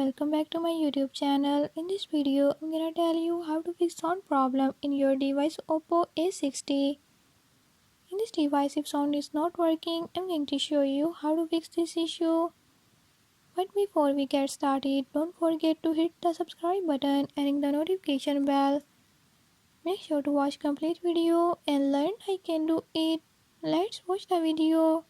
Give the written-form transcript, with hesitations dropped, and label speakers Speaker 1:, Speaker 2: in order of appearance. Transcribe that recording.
Speaker 1: welcome back to my YouTube channel. In this video, I'm gonna tell you how to fix sound problem in your device OPPO A60. In this device, if sound is not working, I'm going to show you how to fix this issue. But before we get started, don't forget to hit the subscribe button and ring the notification bell. Make sure to watch complete video and learn I can do it. Let's watch the video.